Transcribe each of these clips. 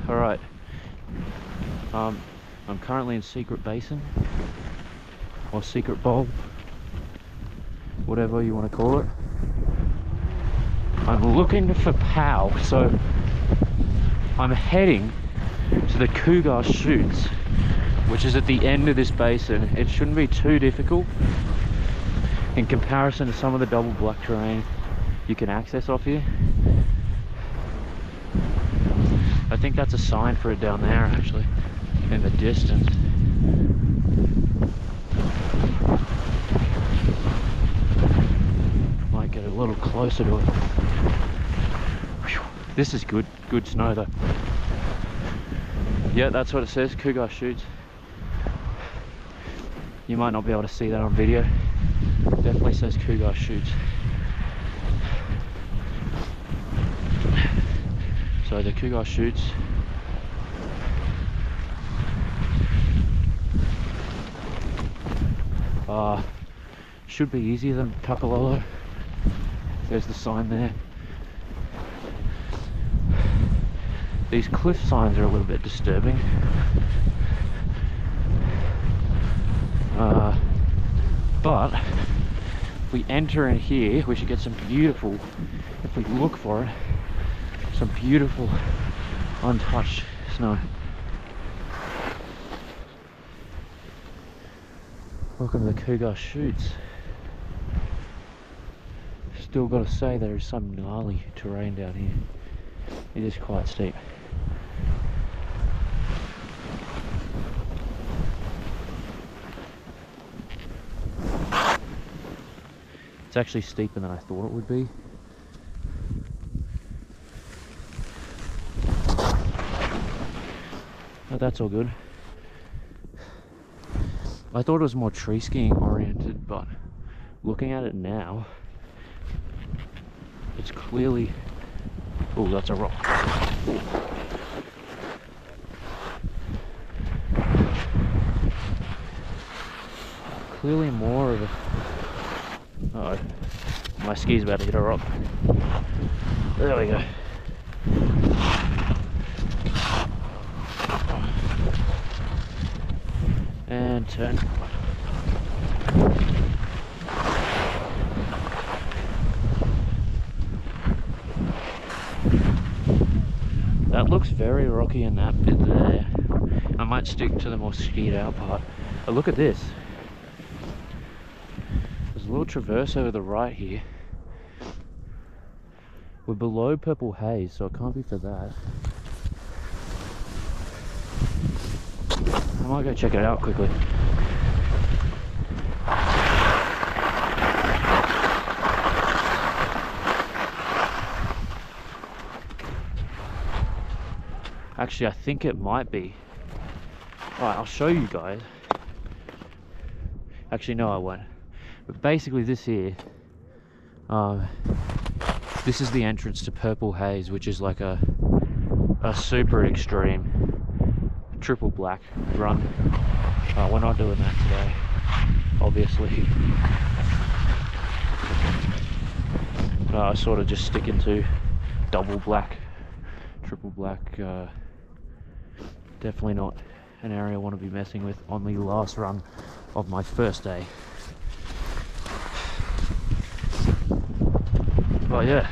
Alright. I'm currently in Secret Basin. Or Secret Bowl. Whatever you want to call it. I'm looking for POW, so I'm heading to the Cougar Chutes, which is at the end of this basin. It shouldn't be too difficult in comparison to some of the double black terrain you can access off here. I think that's a sign for it down there actually, in the distance. Might get a little closer to it. Whew. This is good snow though. Yeah, that's what it says, Cougar Chutes. You might not be able to see that on video. Definitely says Cougar Chutes. So the Cougar Chutes. Should be easier than Kapalolo. There's the sign there. These cliff signs are a little bit disturbing. But if we enter in here, we should get some beautiful, if we look for it, some beautiful untouched snow. Welcome to the Cougar Chutes. Still got to say there is some gnarly terrain down here. It is quite steep. It's actually steeper than I thought it would be. But that's all good. I thought it was more tree skiing oriented, but looking at it now, it's clearly... Oh, that's a rock. Ooh. Clearly more of a... Uh-oh. My ski's about to hit a rock. There we go. And turn. That looks very rocky in that bit there. I might stick to the more skied out part. But look at this. There's a little traverse over the right here. We're below purple haze, so it can't be for that. I might go check it out quickly. Actually, I think it might be. Alright, I'll show you guys. Actually, no, I won't. But basically this here, this is the entrance to Purple Haze, which is like a super extreme triple black run. We're not doing that today, obviously. I sort of just sticking to double black, triple black. Definitely not an area I want to be messing with on the last run of my first day. But yeah,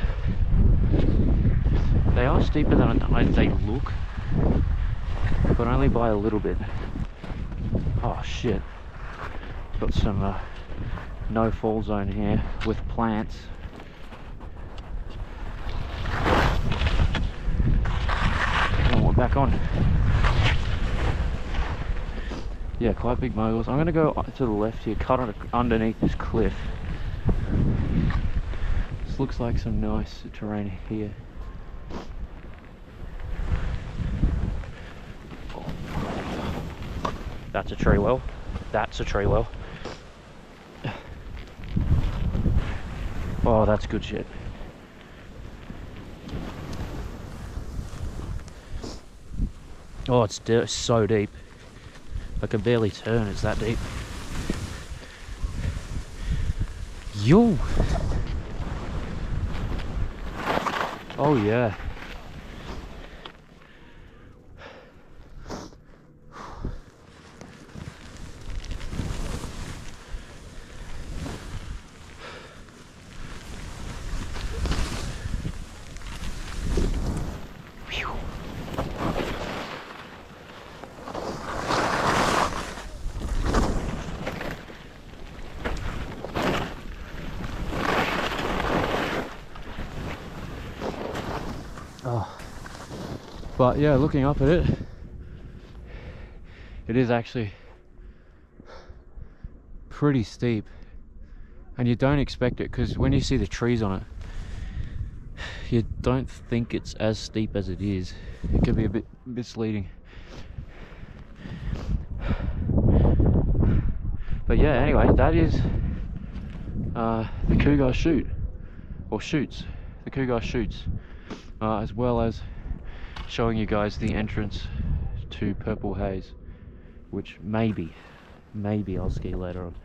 they are steeper than they look, but only by a little bit. Oh shit, got some no fall zone here with plants. Oh, we're back on. Yeah, quite big moguls. I'm going to go to the left here, cut underneath this cliff. This looks like some nice terrain here. Oh. That's a tree well. That's a tree well. Oh, that's good shit. Oh, it's so deep. I can barely turn, it's that deep. Yo! Oh yeah. Oh. But yeah, looking up at it, it is actually pretty steep, and you don't expect it because when you see the trees on it, you don't think it's as steep as it is. It can be a bit misleading. But yeah, anyway, that is the Cougar chute, or Chutes, the Cougar Chutes, as well as showing you guys the entrance to Purple Haze, which maybe I'll ski later on.